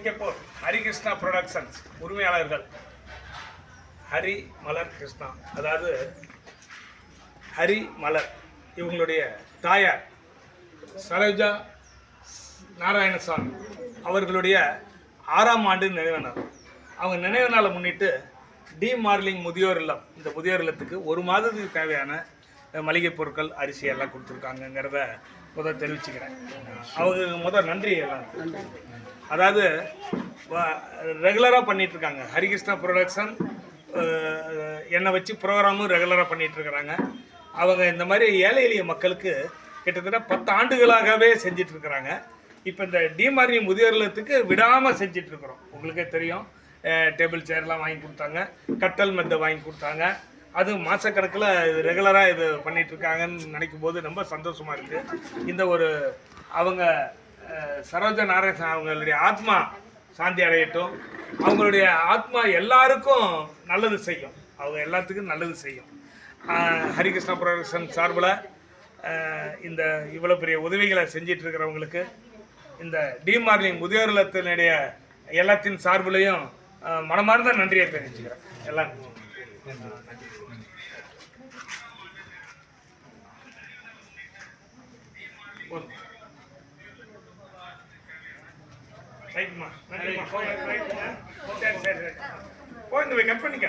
மலிக்கப்பூர் Harikrishna productions உரிமையாளர்கள் ஹரி மலர் கிருஷ்ணா, அதாவது ஹரி மலர், இவங்களுடைய தாயார் சரோஜா நாராயணசாமி அவர்களுடைய 6ஆம் ஆண்டு நினைவு நாள். அவங்க நினைவு நாளை முன்னிட்டு டி மார்லிங் முதியோர் இல்லம், இந்த முதியோர் இல்லத்துக்கு 1 மாதத்துக்கு தேவையான மளிகை பொருட்கள், அரிசி எல்லாம் கொடுத்துருக்காங்கங்கிறத முதல் தெரிவிச்சுக்கிறேன். அவங்க நன்றி எல்லாம். அதாவது ரெகுலராக பண்ணிகிட்ருக்காங்க ஹரிகிருஷ்ணா ப்ரொடக்ஷன், என்னை வச்சு ப்ரோக்ராமும் ரெகுலராக பண்ணிகிட்ருக்குறாங்க. அவங்க இந்த மாதிரி ஏழை எளிய மக்களுக்கு கிட்டத்தட்ட 10 ஆண்டுகளாகவே செஞ்சிட்ருக்குறாங்க. இப்போ இந்த டிமார்லிங் முதியோர் இல்லத்துக்கு விடாமல் செஞ்சிட்ருக்குறோம். உங்களுக்கே தெரியும், டேபிள் சேர்லாம் வாங்கி கொடுத்தாங்க, கட்டல் மெத்தை வாங்கி கொடுத்தாங்க. அது மாதக்கணக்கில் ரெகுலராக இது பண்ணிகிட்ருக்காங்கன்னு நினைக்கும் போது ரொம்ப சந்தோஷமாக இருக்குது. இந்த ஒரு அவங்க சரோஜா நாராயணன் அவங்களுடைய ஆத்மா சாந்தி அடையட்டும். அவங்களுடைய ஆத்மா எல்லாருக்கும் நல்லது செய்யும், அவங்க எல்லாத்துக்கும் நல்லது செய்யும். ஹரிகிருஷ்ணா ப்ரொடக்ஷன் சார்பில் இந்த இவ்வளோ பெரிய உதவிகளை செஞ்சிட்ருக்கிறவங்களுக்கு இந்த டிமார்லிங் முதியோர் இல்லத்தினுடைய எல்லாத்தின் சார்பிலையும் மனமார்ந்த நன்றியை தெரிவிச்சுக்கிறேன். எல்லாம் ரைட்மா, நன்றிம்மா. சரி கட் பண்ணிக்க.